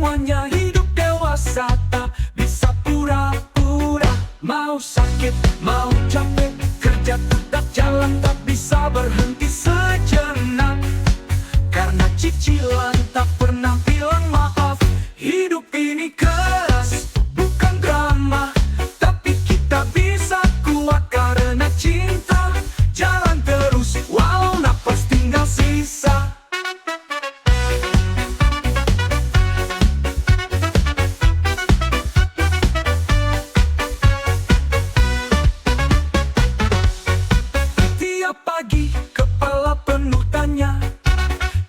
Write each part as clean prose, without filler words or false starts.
semuanya. Hidup dewasa tak bisa pura-pura. Mau sakit, mau capek, kerja tetap jalan, tak bisa berhenti sejenak. Karena cicilan tak pernah bilang maaf. Hidup ini keras, bukan drama, tapi kita bisa kuat karena cinta. Jalan terus walau napas tinggal sisa. Tiap pagi kepala penuh tanya,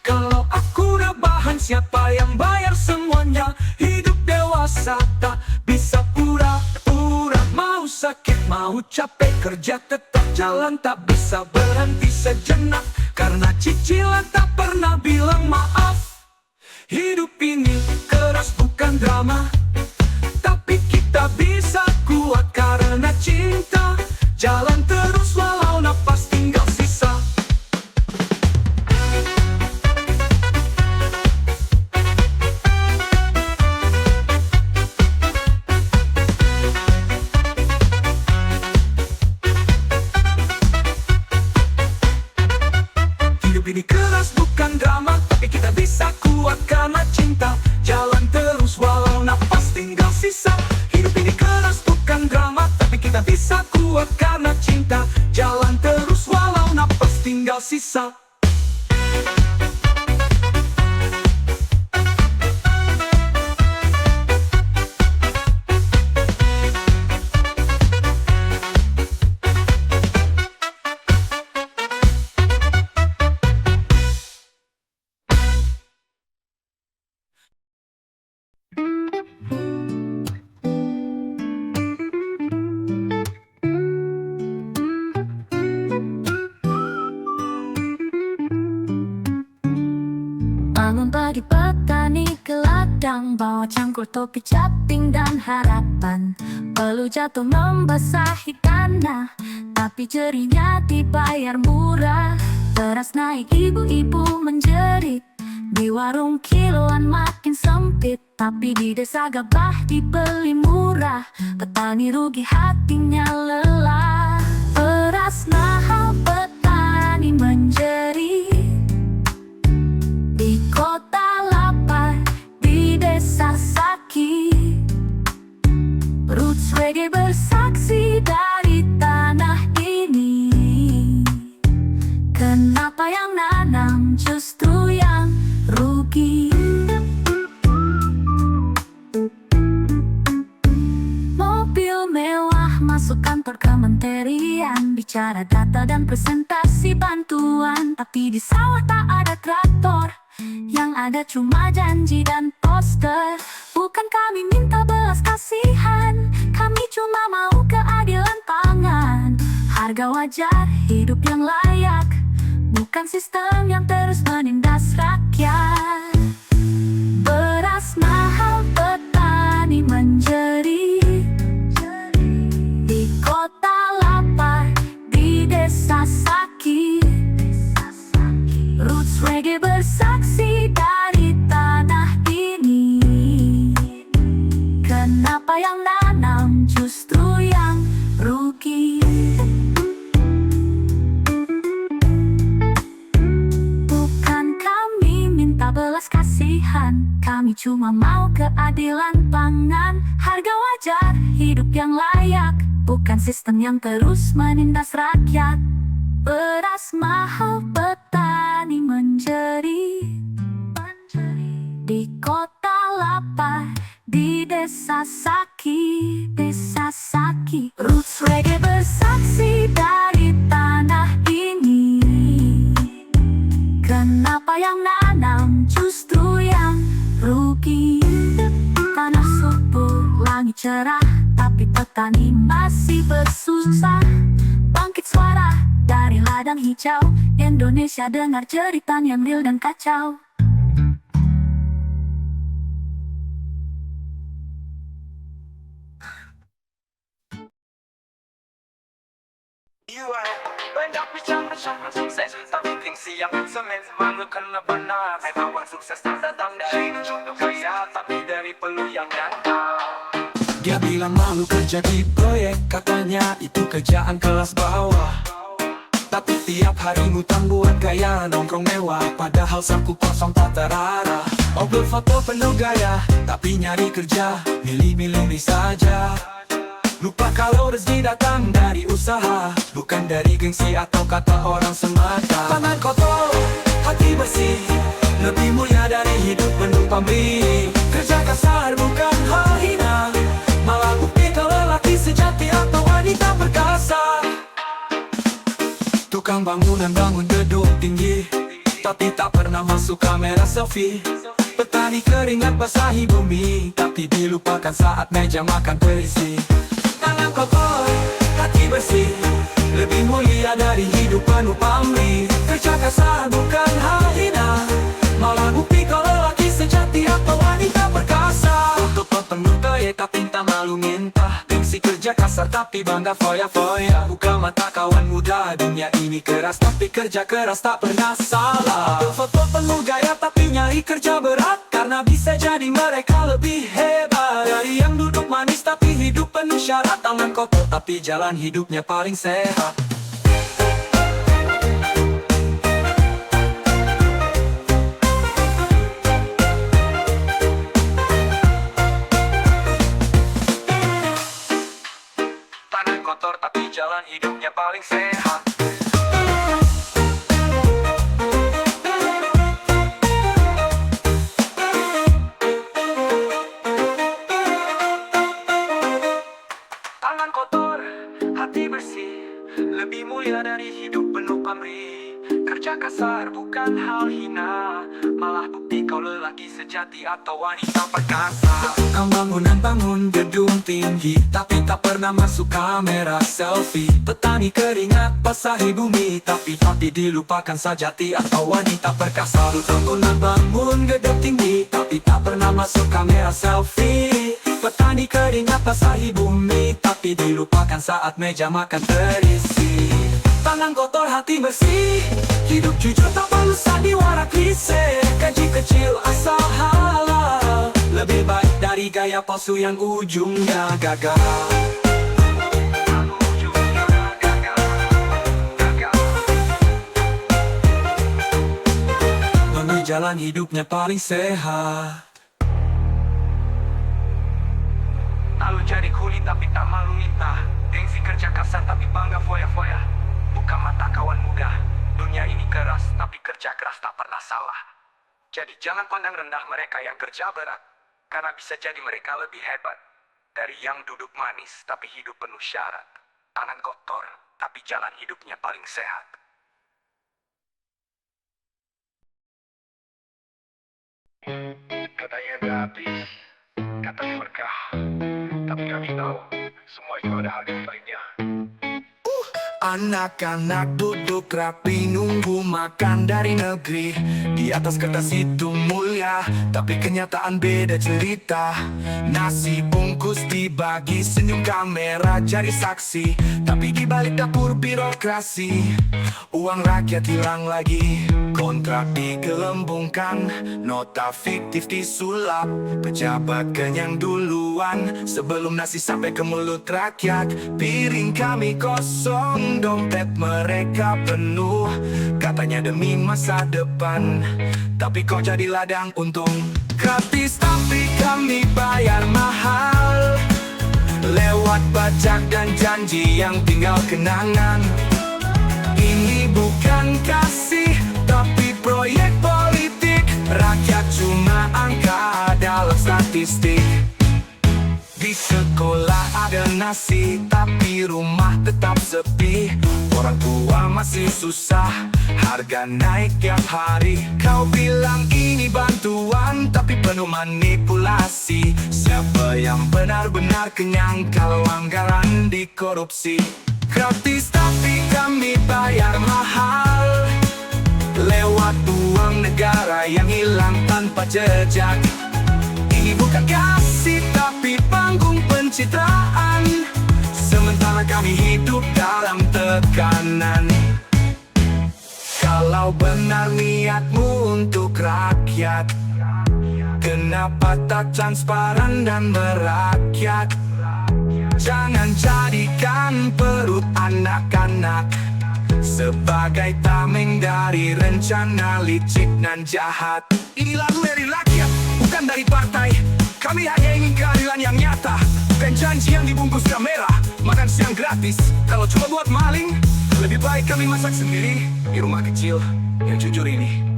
kalau aku rebahan siapa yang bayar semuanya? Hidup dewasa tak bisa pura-pura. Mau sakit, mau capek, kerja tetap jalan, tak bisa berhenti sejenak. Karena cicilan tak pernah bilang maaf. Hidup ini keras bukan drama, tapi kita bisa kuat karena cinta. Jalan terus walau napas tinggal sisa. Hidup ini keras bukan drama, tapi kita bisa kuat karena cinta. Jalan terus walau napas tinggal sisa. Hidup ini keras bukan drama, tapi kita bisa kuat karena cinta. Jalan terus walau napas tinggal sisa. Bangun pagi petani ke ladang, bawa cangkul, topi, caping, dan harapan. Perlu jatuh membasahi tanah, tapi jerihnya dibayar murah. Beras naik, ibu-ibu menjerit, di warung kiloan makin sempit. Tapi di desa gabah dibeli murah, petani rugi hatinya lelah. Beras mahal, petani menjerit, di kota lapar, di desa sakit. Roots reggae bersaksi dari tanah ini. Kenapa yang nanam justru yang rugi? Mobil mewah masuk kantor kementerian, bicara data dan presentasi bantuan. Tapi di sawah tak ada traktor, yang ada cuma janji dan poster. Bukan kami minta belas kasihan, kami cuma mau keadilan pangan. Harga wajar, hidup yang layak, bukan sistem yang terus menindas rakyat. Beras mahal, petani menjerit, di kota lapar, di desa sakit. Roots reggae bersaksi dari tanah ini. Kenapa yang nanam justru yang rugi? Bukan kami minta belas kasihan, kami cuma mau keadilan pangan. Harga wajar, hidup yang layak, bukan sistem yang terus menindas rakyat. Beras mahal, petani menjerit, di kota lapar, di desa sakit, desa sakit. Roots reggae bersaksi dari tanah ini. Kenapa yang nanam justru yang rugi? Tanah subur, langit cerah, tapi petani masih bersusah. Bangkit suara dari ladang hijau, Indonesia dengar jeritan yang real dan kacau. Banyak bicara sukses tapi gengsi yang semen malukan benar. Memang sukses tak datang dari untuk kaya, tapi dari peluang yang nyata. Dia bilang malu kerja di proyek, katanya itu kerjaan kelas bawah. Tapi tiap hari ngutang buat gaya nongkrong mewah, padahal saku kosong tak terarah. Upload foto penuh gaya, tapi nyari kerja milih-milih saja. Lupa kalau rezeki datang dari usaha, bukan dari gengsi atau kata orang semata. Tangan kotor, hati bersih, lebih mulia dari hidup penuh pamrih. Kerja kasar bukan hal hina, malah bukti kalau lelaki sejati atau wanita perkasa. Tukang bangunan bangun gedung tinggi, tapi tak pernah masuk kamera selfie. Petani keringat basahi bumi, tapi dilupakan saat meja makan terisi. Tangan kotor, hati bersih, lebih mulia dari hidup penuh pamrih. Kerja kasar bukan hal hina, malah bukti kalau lelaki sejati atau wanita perkasa. Untuk penuh gaya tapi tak malu minta, gengsi kerja kasar tapi bangga foya-foya. Buka mata kawan muda, dunia ini keras tapi kerja keras tak pernah salah. Foto penuh gaya tapi nyari kerja berat, karena bisa jadi mereka lebih hebat dari yang duduk manis tapi hidup penuh syarat. Tangan kotor tapi jalan hidupnya paling sehat. Tangan kotor tapi jalan hidupnya paling sehat. Tangan kotor, hati bersih, lebih mulia dari hidup penuh pamrih. Kerja kasar bukan hal hina, malah bukti kau lelaki sejati atau wanita perkasa. Tukang bangunan bangun gedung tinggi, tapi tak pernah masuk kamera selfie. Petani keringat basahi bumi, tapi dilupakan sejati atau wanita perkasa. Tukang bangunan bangun gedung tinggi, tapi tak pernah masuk kamera selfie. Petani keringat basahi bumi, tapi dilupakan saat meja makan terisi. Tangan kotor hati bersih, hidup jujur tak perlu sandiwara klise. Gaji kecil asal halal, lebih baik dari gaya palsu yang ujungnya gagal. Menuju jalan hidupnya paling sehat. Lalu jadi kuli tapi tak malu minta, gengsi kerja kasar tapi bangga foya-foya. Buka mata kawan muda, dunia ini keras tapi kerja keras tak pernah salah. Jadi jangan pandang rendah mereka yang kerja berat, karena bisa jadi mereka lebih hebat dari yang duduk manis tapi hidup penuh syarat. Tangan kotor tapi jalan hidupnya paling sehat. Katanya udah habis, katanya berkah, tapi kami tahu semua itu ada harga baiknya. Anak-anak duduk rapi nunggu makan dari negeri. Di atas kertas itu mulia, tapi kenyataan beda cerita. Nasi bungkus dibagi, senyum kamera jadi saksi, tapi di balik dapur birokrasi uang rakyat hilang lagi. Kontrak digelembungkan, nota fiktif disulap, pejabat kenyang duluan sebelum nasi sampai ke mulut rakyat. Piring kami kosong, dompet mereka penuh, katanya demi masa depan, tapi kok jadi ladang untung. Gratis tapi kami bayar mahal, lewat pajak dan janji yang tinggal kenangan. Ini bukan kasih, tapi proyek politik. Rakyat cuma angka dalam statistik. Di sekolah ada nasi, tapi rumah tetap sepi. Orang tua masih susah, harga naik tiap hari. Kau bilang ini bantuan, tapi penuh manipulasi. Siapa yang benar-benar kenyang kalau anggaran dikorupsi? Gratis tapi kami bayar mahal, lewat uang negara yang hilang tanpa jejak. Ini bukan kasih tapi panggung pencitraan, sementara kami hidup dalam tekanan. Kalau benar niatmu untuk rakyat, kenapa tak transparan dan merakyat? Jangan jadikan perut anak-anak sebagai tameng dari rencana licik dan jahat. Ini lagu dari rakyat, bukan dari partai. Kami hanya ingin keadilan yang nyata, bukan janji yang dibungkus kamera, makan siang gratis. Kalau cuma buat maling, lebih baik kami masak sendiri di rumah kecil yang jujur ini.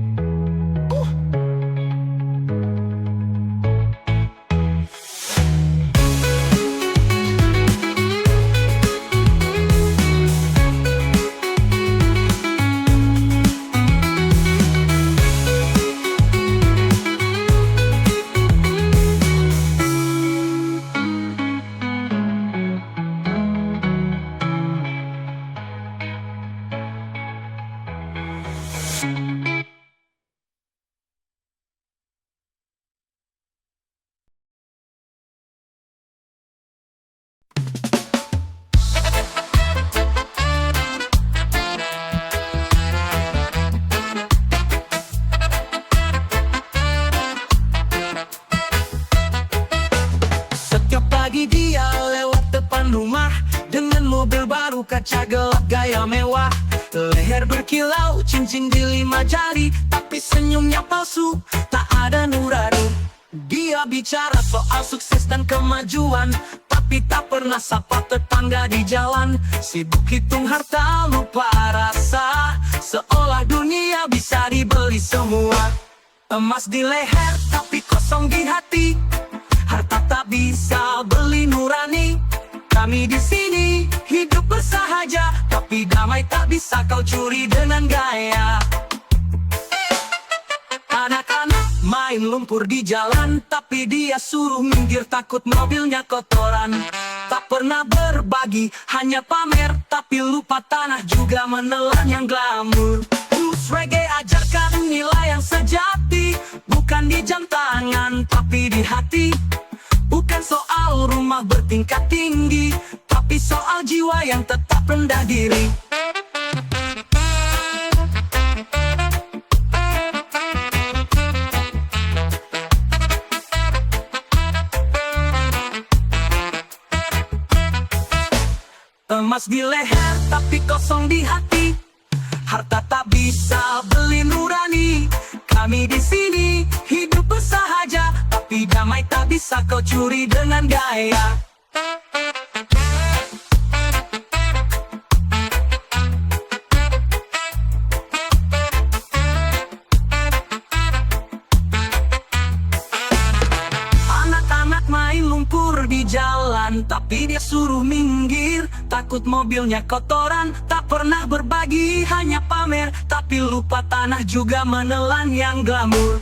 Setiap pagi dia lewat depan rumah dengan mobil baru, kaca gelap, gaya mewah. Leher berkilau, cincin di 5 jari, tapi senyumnya palsu, tak ada nurani. Dia bicara soal sukses dan kemajuan, tapi tak pernah sapa tetangga di jalan. Sibuk hitung harta, lupa rasa, seolah dunia bisa dibeli semua. Emas di leher, tapi kosong di hati. Harta tak bisa beli nurani. Kami di sini hidup bersahaja, tapi damai tak bisa kau curi dengan gaya. Anak-anak main lumpur di jalan, tapi dia suruh minggir takut mobilnya kotoran. Tak pernah berbagi, hanya pamer, tapi lupa tanah juga menelan yang glamur. Blues reggae ajarkan nilai yang sejati, bukan di jam tangan, tapi di hati. Bukan soal rumah bertingkat tinggi, tapi soal jiwa yang tetap rendah diri. Emas di leher, tapi kosong di hati. Harta tak bisa beli nurani. Kami di sini hidup bersahaja, tapi damai tak bisa kau curi dengan gaya. Anak-anak main lumpur di jalan, tapi dia suruh minggir takut mobilnya kotoran. Tak pernah berbagi, hanya pamer, tapi lupa tanah juga menelan yang glamur.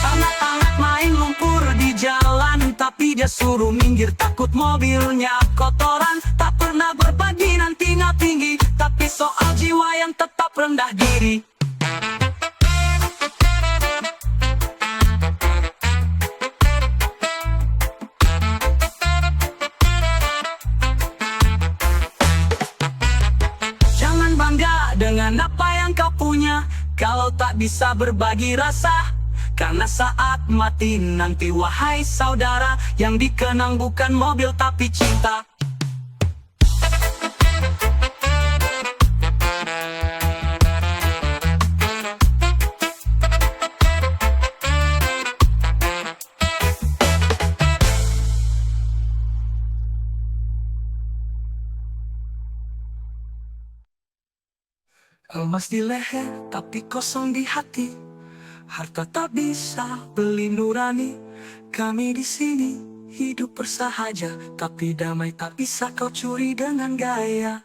Anak-anak main lumpur di jalan, tapi dia suruh minggir takut mobilnya kotoran. Tak pernah berbagi, nanti nggak tinggi, tapi soal jiwa yang tetap rendah diri. Jangan bangga dengan apa yang kau punya kalau tak bisa berbagi rasa. Karena saat mati nanti, wahai saudara, yang dikenang bukan mobil tapi cinta. Emas di leher, tapi kosong di hati. Harta tak bisa beli nurani. Kami di sini hidup bersahaja, tapi damai tak bisa kau curi dengan gaya.